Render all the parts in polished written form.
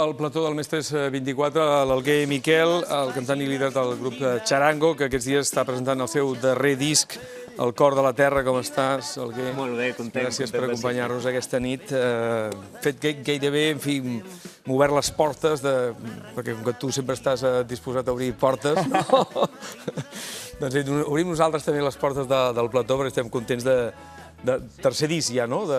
al plató del Mestres 24 l'Alguer Miquel, el cantant i líder del grup Charango, que aquests dies està presentant el seu darrer disc, El cor de la terra. Com estàs, Alguer? Molt bé, content. Gràcies per acompanyar-nos aquesta nit. Fet gairebé, en fi, m'ha obert les portes, perquè com que tu sempre estàs disposat a obrir portes, no? Doncs obrim nosaltres també les portes del plató, perquè estem contents de tercer disc ja, no?, de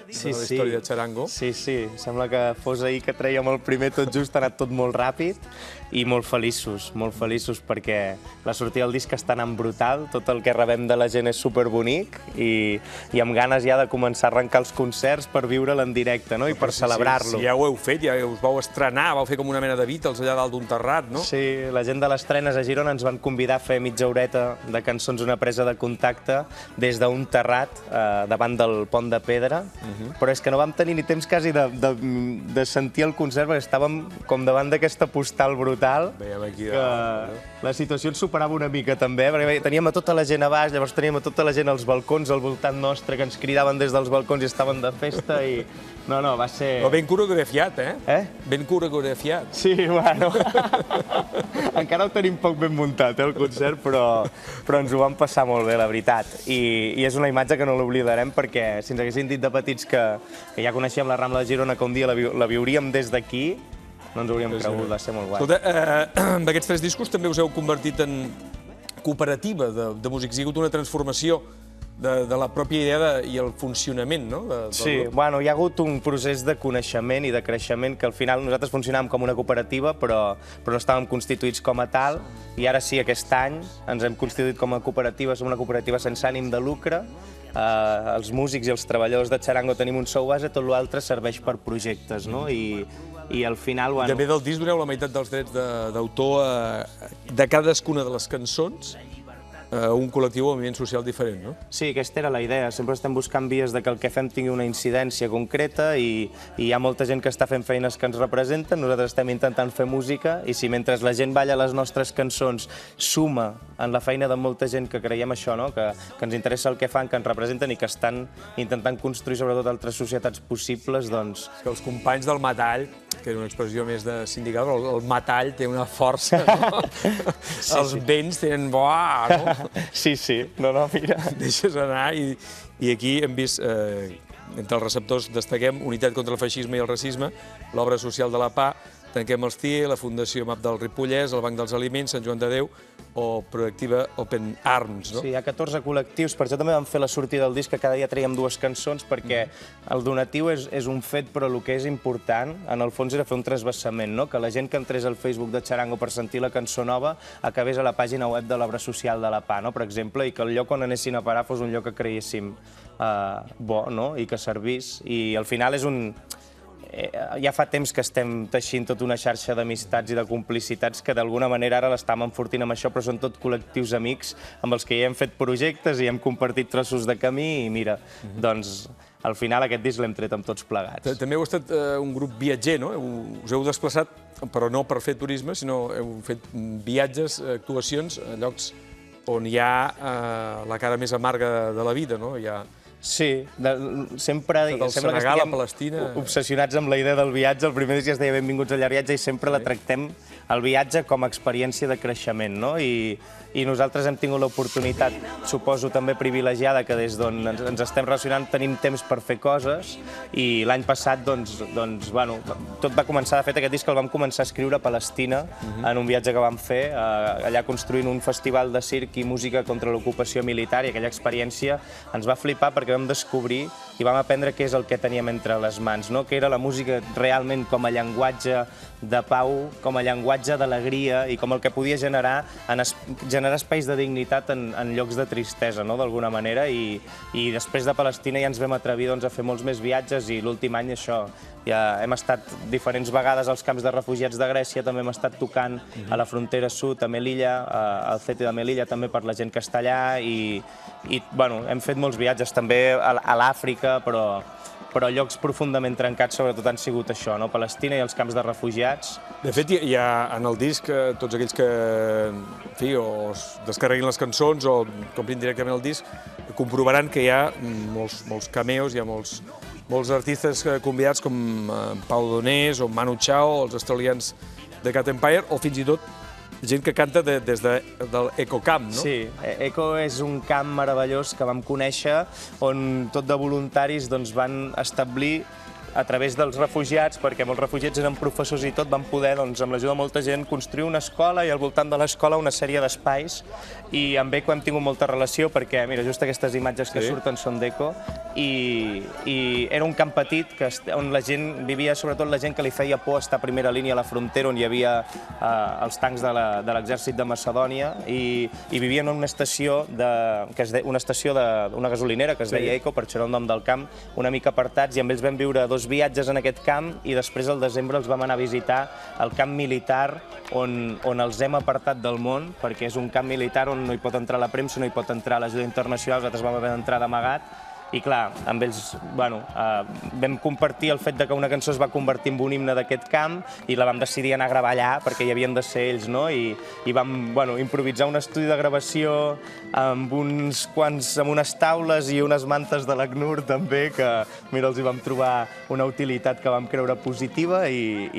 la història de Charango. Sí, sembla que fos ahir que trèiem el primer tot just, ha anat tot molt ràpid i molt feliços perquè la sortida del disc està anant brutal, tot el que rebem de la gent és superbonic i amb ganes ja de començar a arrencar els concerts per viure'l en directe, no?, i per celebrar-lo. Sí, ja ho heu fet, ja us vau estrenar, vau fer com una mena de Beatles allà dalt d'un terrat, no? Sí, la gent de les trenes a Girona ens van convidar a fer mitja horeta de cançons, una presa de contacte des d'un terrat davant del Pont de Pedra, però és que no vam tenir ni temps quasi de sentir el concert perquè estàvem com davant d'aquesta postal brutal, que la situació ens superava una mica també, perquè teníem a tota la gent a baix, llavors teníem a tota la gent als balcons al voltant nostre, que ens cridaven des dels balcons i estaven de festa i... No, va ser... Però ben coreografiat, Eh? Ben coreografiat. Sí, bueno... Encara ho tenim poc ben muntat, el concert, però ens ho vam passar molt bé, la veritat. I és una imatge que no l'oblidarem perquè si ens haguessin dit de petits que ja coneixíem la Rambla de Girona, que un dia la viuríem des d'aquí, no ens hauríem cregut, va ser molt guai. Escolta, amb aquests 3 discos també us heu convertit en cooperativa de músics. Hi ha hagut una transformació de la pròpia idea i el funcionament, no? Sí, bueno, hi ha hagut un procés de coneixement i de creixement que al final nosaltres funcionàvem com una cooperativa, però no estàvem constituïts com a tal, i ara sí, aquest any ens hem constituït com a cooperativa, som una cooperativa sense ànim de lucre, els músics i els treballadors de Charango tenim un sou base, tot l'altre serveix per projectes, no? I al final... També del disc doneu la meitat dels drets d'autor de cadascuna de les cançons un col·lectiu o moviment social diferent, no? Sí, aquesta era la idea. Sempre estem buscant vies de que el que fem tingui una incidència concreta i hi ha molta gent que està fent feines que ens representen, nosaltres estem intentant fer música i si mentre la gent balla les nostres cançons suma en la feina de molta gent que creiem això, no?, que ens interessa el que fan, que ens representen i que estan intentant construir sobretot altres societats possibles, doncs... És que els companys del Metall, que era una expressió més de sindical, però el Metall té una força, no? Els vents tenen... Buah, no? Sí, no, mira. Deixes anar i aquí hem vist, entre els receptors destaquem Unitat contra el feixisme i el racisme, l'obra social de la PA, Tanquem els CIE, la Fundació MAP del Ripollès, el Banc dels Aliments, Sant Joan de Déu o Proactiva Open Arms, no? Sí, hi ha 14 col·lectius, per això també vam fer la sortida del disc, que cada dia traiem 2 cançons, perquè el donatiu és un fet, però el que és important, en el fons, era fer un transvasament, no? Que la gent que entrés al Facebook de Charango per sentir la cançó nova acabés a la pàgina web de l'obra social de la PA, no?, per exemple, i que el lloc on anessin a parar fos un lloc que creguéssim bo, no?, i que servís. I al final és un... Ja fa temps que estem teixint tota una xarxa d'amistats i de complicitats que d'alguna manera ara l'estàvem enfortint amb això, però són tot col·lectius amics amb els que ja hem fet projectes i hem compartit trossos de camí i mira, doncs al final aquest disc l'hem tret amb tots plegats. També heu estat un grup viatger, no? Us heu desplaçat, però no per fer turisme, sinó heu fet viatges, actuacions a llocs on hi ha la cara més amarga de la vida, no? Sí, sempre sembla que estiguem obsessionats amb la idea del viatge. El primer dia es deia benvinguts al llarg viatge i sempre la tractem el viatge com a experiència de creixement, no? I nosaltres hem tingut l'oportunitat, suposo també privilegiada, que des d'on ens estem relacionant tenim temps per fer coses i l'any passat, doncs, bueno, tot va començar, de fet, aquest disc el vam començar a escriure a Palestina en un viatge que vam fer, allà construint un festival de circ i música contra l'ocupació militar i aquella experiència ens va flipar perquè vam descobrir i vam aprendre què és el que teníem entre les mans, no? Que era la música realment com a llenguatge de pau, com a llenguatge d'alegria i com el que podia generar espais de dignitat en llocs de tristesa, no?, d'alguna manera, i després de Palestina ja ens vam atrevir a fer molts més viatges i l'últim any això, ja hem estat diferents vegades als camps de refugiats de Grècia, també hem estat tocant a la frontera sud, a Melilla, al CETI de Melilla, també per la gent que està allà i bueno, hem fet molts viatges també a l'Àfrica, però llocs profundament trencats sobretot han sigut això, no? Palestina i els camps de refugiats. De fet, hi ha en el disc tots aquells que, en fi, o es descarreguin les cançons o comprin directament el disc, comprovaran que hi ha molts cameos, hi ha molts molts artistes convidats com Pau Donés o Manu Chao, els australians de Cat Empire, o fins i tot gent que canta des del Eco Camp, no? Sí, Eco és un camp meravellós que vam conèixer on tot de voluntaris van establir a través dels refugiats, perquè molts refugiats eren professors i tot, van poder, amb l'ajuda de molta gent, construir una escola i al voltant de l'escola una sèrie d'espais. I amb Eco hem tingut molta relació perquè, mira, just aquestes imatges que surten són d'Eco, i era un camp petit on la gent vivia, sobretot la gent que li feia por estar a primera línia a la frontera, on hi havia els tancs de l'exèrcit de Macedònia, i vivien en una estació, una gasolinera que es deia Eco, per això era el nom del camp, una mica apartats, i amb ells vam viure 2 viatges en aquest camp, i després al desembre els vam anar a visitar el camp militar on els hem apartat del món, perquè és un camp militar on no hi pot entrar la premsa, no hi pot entrar l'ajuda internacional, nosaltres vam haver d'entrar d'amagat. I clar, amb ells vam compartir el fet que una cançó es va convertir en un himne d'aquest camp i la vam decidir anar a gravar allà perquè hi havien de ser ells, no? I vam improvisar un estudi de gravació amb unes taules i unes mantes de l'ACNUR també, que mira, els hi vam trobar una utilitat que vam creure positiva i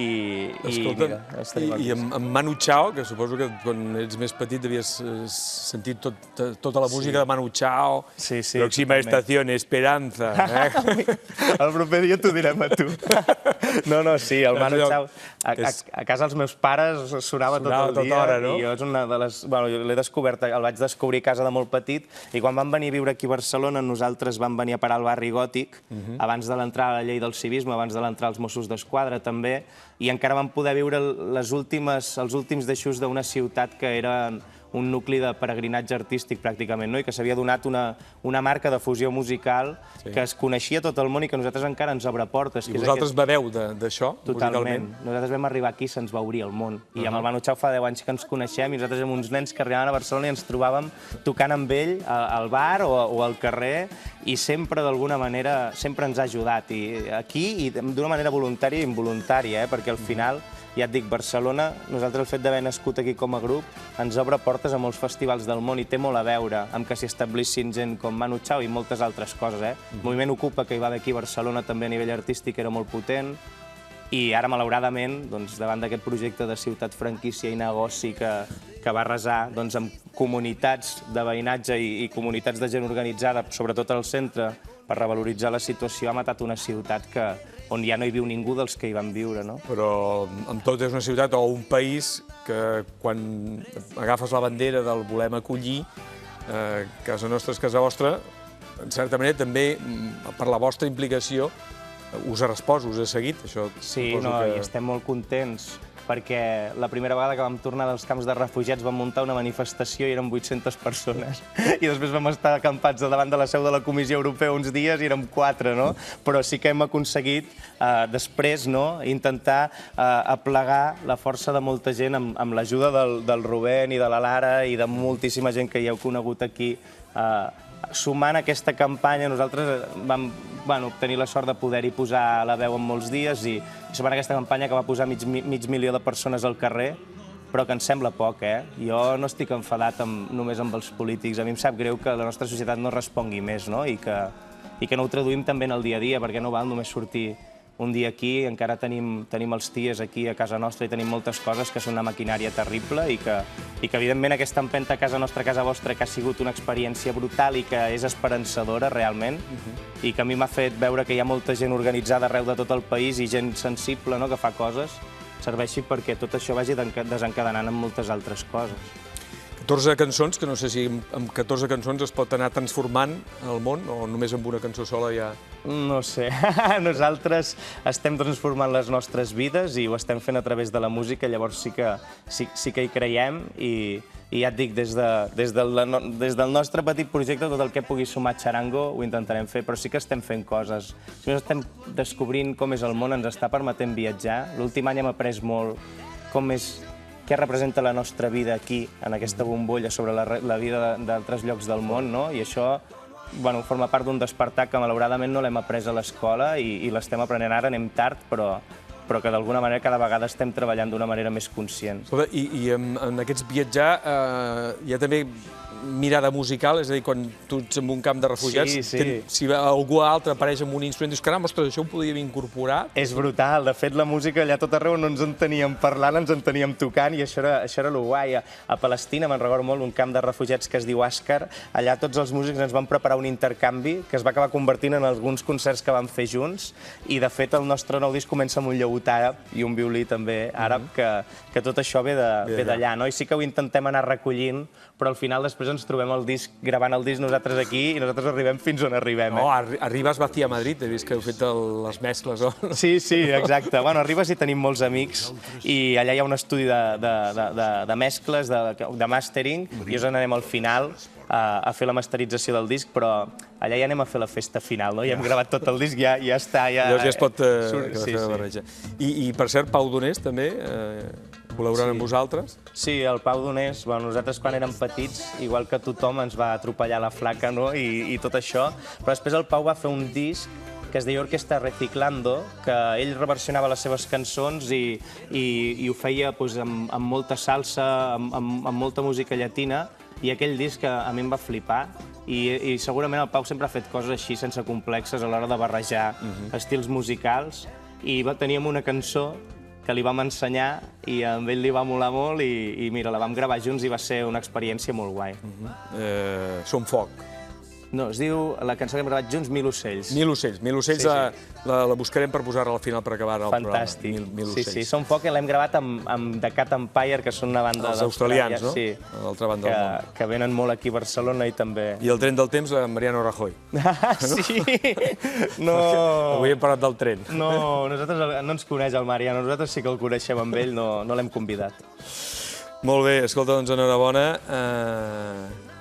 mira, estaria molt bé. I amb Manu Chao, que suposo que quan ets més petit havies sentit tota la música de Manu Chao, Pròxima Estació Esperanza. El proper dia t'ho direm a tu. No, sí, el Manu Chao. A casa els meus pares sonava tot el dia. I jo és una de les... l'he descobert, el vaig descobrir a casa de molt petit, i quan vam venir a viure aquí a Barcelona, nosaltres vam venir a parar al barri Gòtic, abans de l'entrada a la llei del civisme, abans de l'entrada als Mossos d'Esquadra també, i encara vam poder viure els últims deixos d'una ciutat que era un nucli de peregrinatge artístic, pràcticament, i que s'havia donat una marca de fusió musical que es coneixia tot el món i que a nosaltres encara ens obre portes. I vosaltres beveu d'això, musicalment? Totalment. Nosaltres vam arribar aquí i se'ns va obrir el món. I amb el Manu Chao fa 10 anys que ens coneixem, i nosaltres érem uns nens que arribaven a Barcelona i ens trobàvem tocant amb ell al bar o al carrer, i sempre, d'alguna manera, sempre ens ha ajudat. I aquí, i d'una manera voluntària i involuntària, perquè al final, ja et dic, Barcelona, nosaltres el fet d'haver nascut aquí com a grup ens obre portes a molts festivals del món i té molt a veure amb que s'hi establissin gent com Manu Chao i moltes altres coses. El moviment Ocupa, que hi va haver aquí a Barcelona també a nivell artístic, era molt potent, i ara, malauradament, davant d'aquest projecte de ciutat franquícia i negoci que va arrasar amb comunitats de veïnatge i comunitats de gent organitzada, sobretot al centre, per revaloritzar la situació, ha matat una ciutat on ja no hi viu ningú dels que hi van viure, no? Però, amb tot, és una ciutat o un país que, quan agafes la bandera del volem acollir, casa nostra és casa vostra, en certa manera també, per la vostra implicació, us ha respost, us ha seguit, això. Sí, i estem molt contents, perquè la primera vegada que vam tornar dels camps de refugiats vam muntar una manifestació i eren 800 persones. I després vam estar acampats davant de la seu de la Comissió Europea uns dies i érem 4, no? Però sí que hem aconseguit després intentar aplegar la força de molta gent amb l'ajuda del Rubén i de la Lara i de moltíssima gent que hi heu conegut aquí. Sumant aquesta campanya, nosaltres vam obtenir la sort de poder-hi posar la veu en molts dies, i sumant aquesta campanya que va posar mig milió de persones al carrer, però que ens sembla poc, Jo no estic enfadat només amb els polítics. A mi em sap greu que la nostra societat no respongui més, i que no ho traduïm també en el dia a dia, perquè no val només sortir un dia aquí, encara tenim els ties aquí a casa nostra i tenim moltes coses que són una maquinària terrible i que evidentment aquesta empenta a casa nostra, a casa vostra, que ha sigut una experiència brutal i que és esperançadora realment, i que a mi m'ha fet veure que hi ha molta gent organitzada arreu de tot el país i gent sensible que fa coses, serveixi perquè tot això vagi desencadenant amb moltes altres coses. 14 cançons, que no sé si amb 14 cançons es pot anar transformant el món, o només amb una cançó sola ja... No sé. Nosaltres estem transformant les nostres vides i ho estem fent a través de la música, llavors sí que hi creiem, i ja et dic, des del nostre petit projecte, tot el que pugui sumar Charango ho intentarem fer, però sí que estem fent coses. Si no estem descobrint com és el món, ens està permetent viatjar. L'últim any hem après molt què representa la nostra vida aquí, en aquesta bombolla, sobre la vida d'altres llocs del món, i això forma part d'un despertar que malauradament no l'hem après a l'escola i l'estem aprenent ara, anem tard, però però que d'alguna manera cada vegada estem treballant d'una manera més conscient. Escolta, i en aquests viatjar hi ha també mirada musical, és a dir, quan tu ets en un camp de refugiats, si algú altre apareix amb un instrument, dius, caram, ostres, això ho podíem incorporar? És brutal, de fet la música allà tot arreu no ens en teníem parlant, ens en teníem tocant, i això era lo guai. A Palestina, me'n recordo molt, un camp de refugiats que es diu Àscar, allà tots els músics ens van preparar un intercanvi que es va acabar convertint en alguns concerts que vam fer junts, i de fet el nostre nou disc comença amb un llaüt àrab i un violí també àrab, que tot això ve d'allà, no? I sí que ho intentem anar recollint, però al final després ens trobem gravant el disc nosaltres aquí i nosaltres arribem fins on arribem. No, arribes Bati a Madrid, he vist que heu fet les mescles, no? Sí, exacte. Bueno, arribes i tenim molts amics i allà hi ha un estudi de mescles, de mastering, i us n'anem al final a fer la masterització del disc, però allà ja anem a fer la festa final, no? Ja hem gravat tot el disc, ja està... Llavors ja es pot fer la barreja. I per cert, Pau Donés també col·laborant amb vosaltres? Sí, el Pau Donés, nosaltres quan érem petits, igual que tothom, ens va atropellar la flaca, no? I tot això, però després el Pau va fer un disc que es deia Orquesta Reciclando, que ell reversionava les seves cançons i ho feia amb molta salsa, amb molta música llatina, i aquell disc a mi em va flipar, i segurament el Pau sempre ha fet coses així, sense complexes, a l'hora de barrejar estils musicals, i teníem una cançó que li vam ensenyar i a ell li va molar molt i mira, la vam gravar junts i va ser una experiència molt guai. Som foc. No, es diu, la cançó que hem gravat junts, Mil ocells. Mil ocells. Mil ocells la buscarem per posar-la al final per acabar el programa. Fantàstic. Sí, Som foc, i l'hem gravat amb The Cat Empire, que són una banda australians, no? Sí. A l'altra banda del món. Que venen molt aquí a Barcelona i també... I el tren del temps, Mariano Rajoy. Sí! No... Avui hem parlat del tren. No, nosaltres no ens coneix el Mariano, nosaltres sí que el coneixem amb ell, no l'hem convidat. Molt bé, escolta, doncs enhorabona.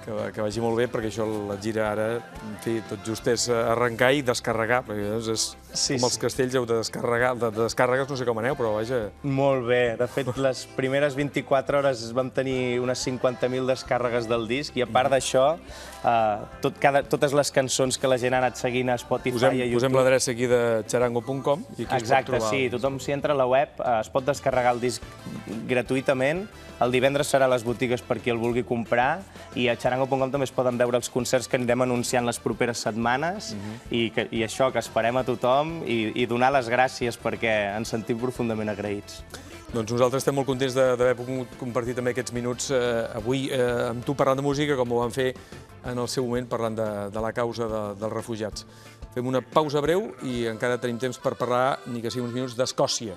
Que vagi molt bé, perquè això, la gira ara, en fi, tot just és arrencar i descarregar, perquè és com els castells heu de descarregar, de descàrregues no sé com aneu, però vaja... Molt bé, de fet, les primeres 24 hores vam tenir unes 50.000 descàrregues del disc, i a part d'això, totes les cançons que la gent ha anat seguint a Spotify i a YouTube... Posem l'adreça aquí de charango.com i aquí es pot trobar... Exacte, sí, tothom s'hi entra a la web, es pot descarregar el disc gratuïtament. El divendres serà a les botigues per qui el vulgui comprar, i a charango.com també es poden veure els concerts que anirem anunciant les properes setmanes, i això, que esperem a tothom, i donar les gràcies perquè ens sentim profundament agraïts. Doncs nosaltres estem molt contents d'haver pogut compartir també aquests minuts avui amb tu parlant de música, com ho vam fer en el seu moment parlant de la causa dels refugiats. Fem una pausa breu i encara tenim temps per parlar, ni que sigui uns minuts, d'Escòcia.